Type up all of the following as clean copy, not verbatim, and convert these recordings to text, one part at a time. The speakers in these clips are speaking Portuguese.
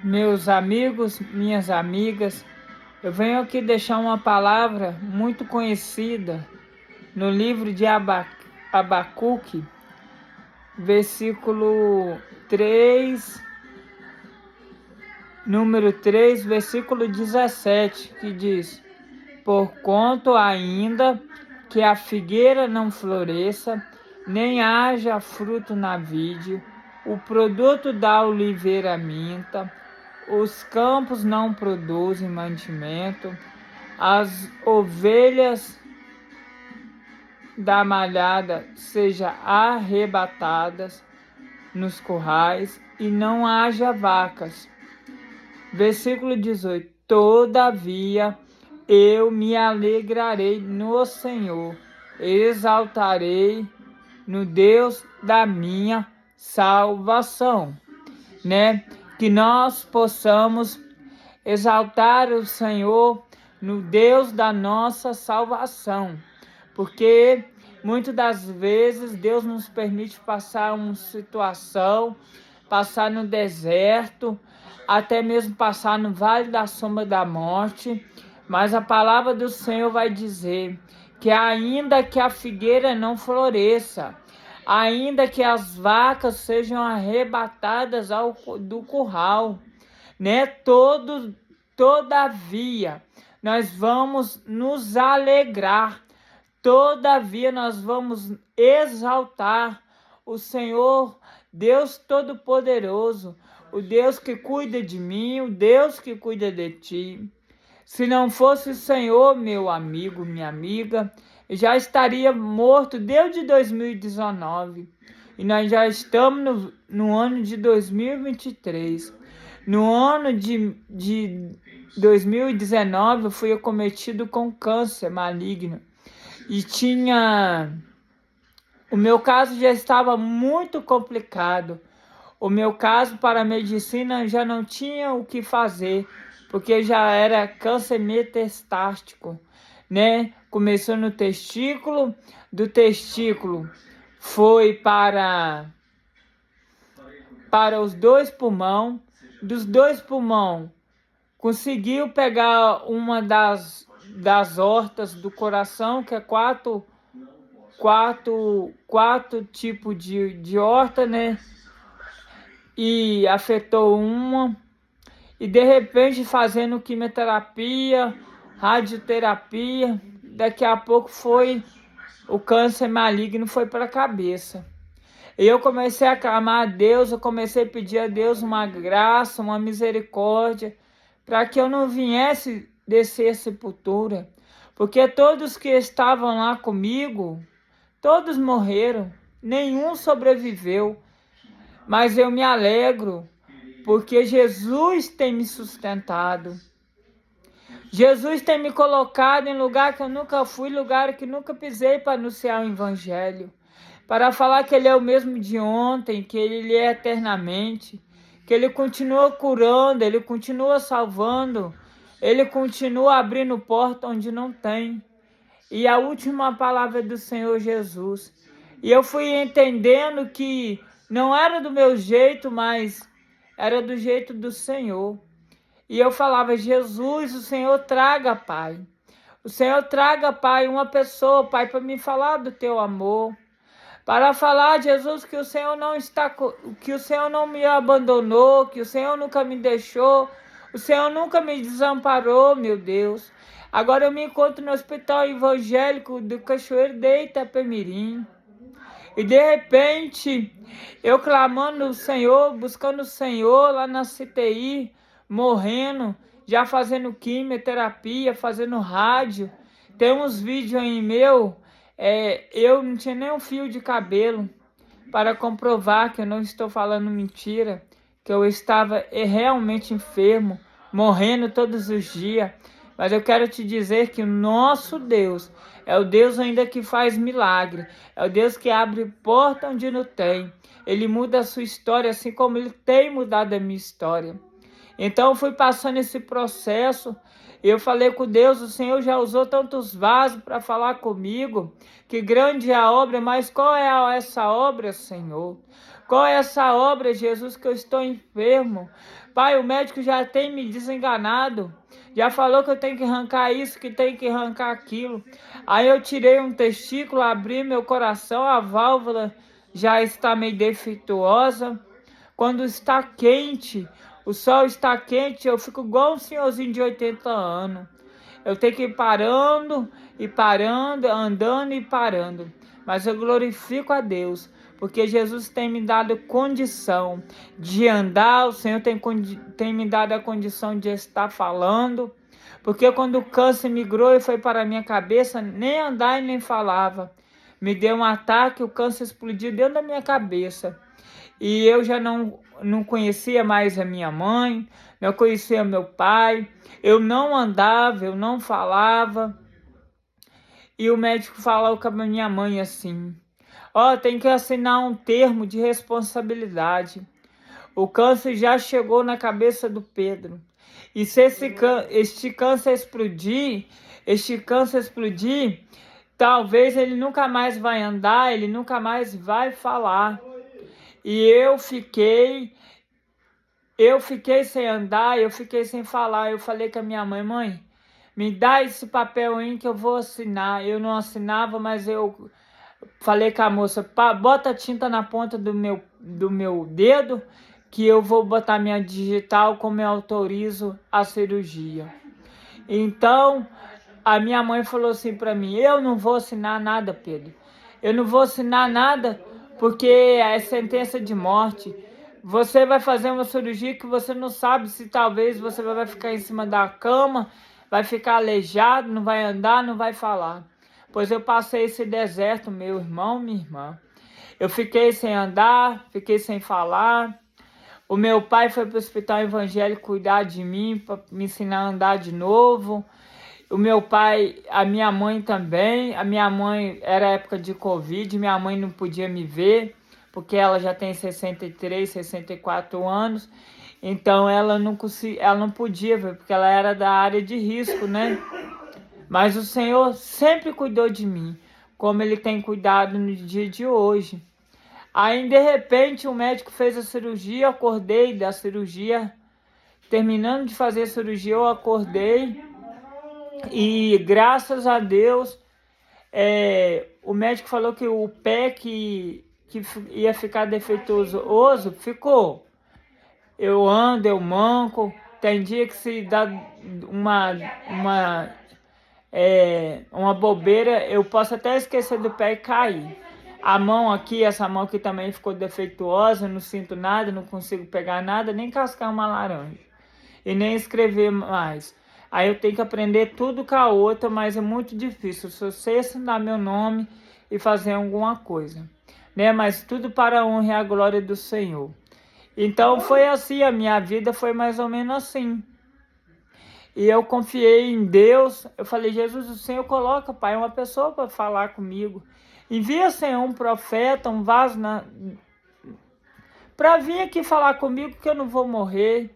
Meus amigos, minhas amigas, eu venho aqui deixar uma palavra muito conhecida no livro de Abacuque, versículo 3, número 3, versículo 17, que diz: Porquanto ainda que a figueira não floresça, nem haja fruto na vide, o produto da oliveira minta, os campos não produzem mantimento, as ovelhas da malhada sejam arrebatadas nos currais, e não haja vacas. Versículo 18: Todavia eu me alegrarei no Senhor, exaltarei no Deus da minha salvação, né? Que nós possamos exaltar o Senhor no Deus da nossa salvação, porque muitas das vezes Deus nos permite passar uma situação, passar no deserto, até mesmo passar no vale da sombra da morte, mas a palavra do Senhor vai dizer que ainda que a figueira não floresça, ainda que as vacas sejam arrebatadas do curral, né? Todavia, nós vamos nos alegrar, todavia nós vamos exaltar o Senhor, Deus Todo-Poderoso, o Deus que cuida de mim, o Deus que cuida de ti. Se não fosse o Senhor, meu amigo, minha amiga, eu já estaria morto desde 2019. E nós já estamos no ano de 2023. No ano de 2019, eu fui acometido com câncer maligno. E o meu caso já estava muito complicado. O meu caso para a medicina já não tinha o que fazer, porque já era câncer metastático, né? Começou no testículo, do testículo foi para os dois pulmões, dos dois pulmões conseguiu pegar uma das hortas do coração, que é quatro tipos de horta, né? E afetou uma, e de repente fazendo quimioterapia, radioterapia, daqui a pouco o câncer maligno foi para a cabeça. E eu comecei a clamar a Deus, eu comecei a pedir a Deus uma graça, uma misericórdia, para que eu não viesse descer a sepultura, porque todos que estavam lá comigo, todos morreram, nenhum sobreviveu. Mas eu me alegro, porque Jesus tem me sustentado. Jesus tem me colocado em lugar que eu nunca fui, lugar que nunca pisei, para anunciar o Evangelho. Para falar que Ele é o mesmo de ontem, que Ele é eternamente, que Ele continua curando, Ele continua salvando, Ele continua abrindo porta onde não tem. E a última palavra é do Senhor Jesus. E eu fui entendendo que não era do meu jeito, mas era do jeito do Senhor. E eu falava: Jesus, o Senhor traga, Pai. O Senhor traga, Pai, uma pessoa, Pai, para me falar do teu amor. Para falar, Jesus, que o Senhor que o Senhor não me abandonou, que o Senhor nunca me deixou, o Senhor nunca me desamparou, meu Deus. Agora eu me encontro no Hospital Evangélico do Cachoeiro de Itapemirim. E de repente, eu clamando o Senhor, buscando o Senhor lá na CTI, morrendo, já fazendo quimioterapia, fazendo rádio. Tem uns vídeos aí eu não tinha nem um fio de cabelo, para comprovar que eu não estou falando mentira, que eu estava realmente enfermo, morrendo todos os dias. Mas eu quero te dizer que o nosso Deus é o Deus ainda que faz milagre, é o Deus que abre porta onde não tem. Ele muda a sua história assim como Ele tem mudado a minha história. Então eu fui passando esse processo, eu falei com Deus: o Senhor já usou tantos vasos para falar comigo, que grande é a obra, mas qual é essa obra, Senhor? Qual é essa obra, Jesus, que eu estou enfermo? Pai, o médico já tem me desenganado. Já falou que eu tenho que arrancar isso, que tenho que arrancar aquilo. Aí eu tirei um testículo, abri meu coração, a válvula já está meio defeituosa. Quando está quente, o sol está quente, eu fico igual um senhorzinho de 80 anos. Eu tenho que ir parando e parando, andando e parando. Mas eu glorifico a Deus, porque Jesus tem me dado condição de andar, o Senhor tem me dado a condição de estar falando. Porque quando o câncer migrou e foi para a minha cabeça, nem andar e nem falava. Me deu um ataque, o câncer explodiu dentro da minha cabeça. E eu já não conhecia mais a minha mãe, não conhecia meu pai, eu não andava, eu não falava. E o médico falou com a minha mãe assim: ó, tem que assinar um termo de responsabilidade. O câncer já chegou na cabeça do Pedro. E se este câncer explodir, talvez ele nunca mais vai andar, ele nunca mais vai falar. E eu fiquei sem andar, eu fiquei sem falar. Eu falei com a minha mãe: mãe, me dá esse papel aí que eu vou assinar. Eu não assinava, mas eu falei com a moça: bota tinta na ponta do meu dedo, que eu vou botar minha digital como eu autorizo a cirurgia. Então, a minha mãe falou assim para mim: eu não vou assinar nada, Pedro. Eu não vou assinar nada porque é sentença de morte. Você vai fazer uma cirurgia que você não sabe se talvez você vai ficar em cima da cama, vai ficar aleijado, não vai andar, não vai falar. Pois eu passei esse deserto, meu irmão, minha irmã. Eu fiquei sem andar, fiquei sem falar. O meu pai foi para o hospital evangélico cuidar de mim, para me ensinar a andar de novo. O meu pai, a minha mãe também. A minha mãe, era época de Covid, minha mãe não podia me ver, porque ela já tem 63, 64 anos. Então ela não podia ver, porque ela era da área de risco, né? Mas o Senhor sempre cuidou de mim, como Ele tem cuidado no dia de hoje. Aí, de repente, o médico fez a cirurgia, eu acordei da cirurgia. Terminando de fazer a cirurgia, eu acordei. E, graças a Deus, o médico falou que o pé que ia ficar defeituoso, ficou. Eu ando, eu manco. Tem dia que se dá uma bobeira, eu posso até esquecer do pé e cair. A mão aqui, essa mão aqui também ficou defeituosa, não sinto nada, não consigo pegar nada, nem cascar uma laranja. E nem escrever mais. Aí eu tenho que aprender tudo com a outra, mas é muito difícil. Se eu sei assinar meu nome e fazer alguma coisa, né? Mas tudo para a honra e a glória do Senhor. Então foi assim, a minha vida foi mais ou menos assim. E eu confiei em Deus. Eu falei: Jesus, o Senhor coloca, Pai, uma pessoa para falar comigo. Envia, Senhor, um profeta, um vaso para vir aqui falar comigo, que eu não vou morrer.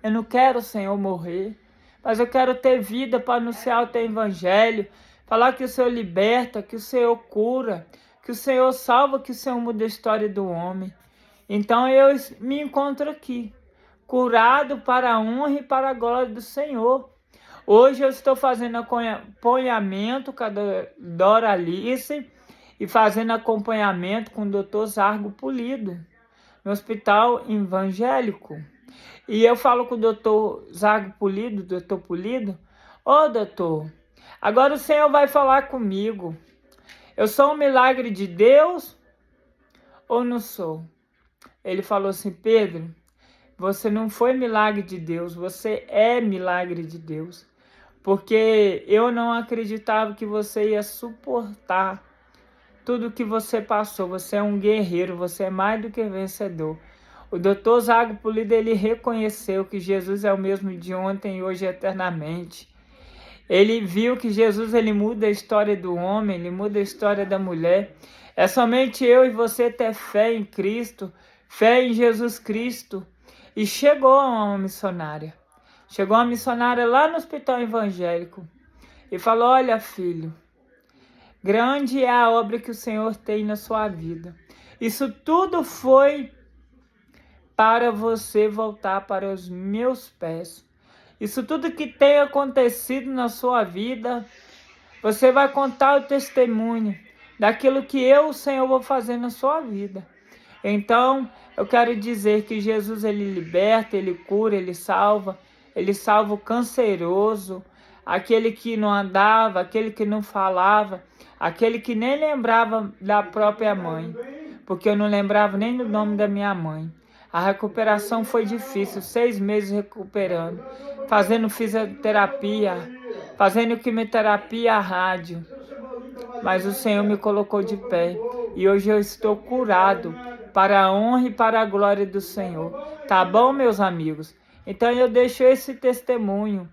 Eu não quero, Senhor, morrer. Mas eu quero ter vida para anunciar o teu evangelho. Falar que o Senhor liberta, que o Senhor cura, que o Senhor salva, que o Senhor muda a história do homem. Então eu me encontro aqui, curado para a honra e para a glória do Senhor. Hoje eu estou fazendo acompanhamento com a Doralice e fazendo acompanhamento com o Dr. Zargo Pulido, no hospital evangélico. E eu falo com o doutor Zargo Pulido, doutor Pulido: ô doutor, agora o Senhor vai falar comigo. Eu sou um milagre de Deus ou não sou? Ele falou assim: Pedro, você não foi milagre de Deus, você é milagre de Deus. Porque eu não acreditava que você ia suportar tudo que você passou. Você é um guerreiro, você é mais do que vencedor. O doutor Zargo Pulido, ele reconheceu que Jesus é o mesmo de ontem e hoje eternamente. Ele viu que Jesus, ele muda a história do homem, ele muda a história da mulher. É somente eu e você ter fé em Cristo, fé em Jesus Cristo. E chegou uma missionária. Chegou uma missionária lá no hospital evangélico e falou: olha, filho, grande é a obra que o Senhor tem na sua vida. Isso tudo foi para você voltar para os meus pés. Isso tudo que tem acontecido na sua vida, você vai contar o testemunho daquilo que eu, o Senhor, vou fazer na sua vida. Então, eu quero dizer que Jesus, ele liberta, ele cura, ele salva o canceroso, aquele que não andava, aquele que não falava, aquele que nem lembrava da própria mãe, porque eu não lembrava nem do nome da minha mãe. A recuperação foi difícil, 6 meses recuperando, fazendo fisioterapia, fazendo quimioterapia à rádio. Mas o Senhor me colocou de pé e hoje eu estou curado para a honra e para a glória do Senhor. Tá bom, meus amigos? Então eu deixo esse testemunho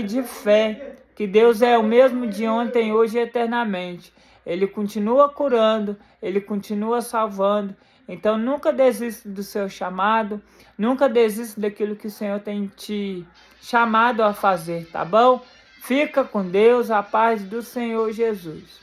de fé, que Deus é o mesmo de ontem, hoje e eternamente. Ele continua curando, ele continua salvando. Então nunca desista do seu chamado, nunca desista daquilo que o Senhor tem te chamado a fazer, tá bom? Fica com Deus, a paz do Senhor Jesus.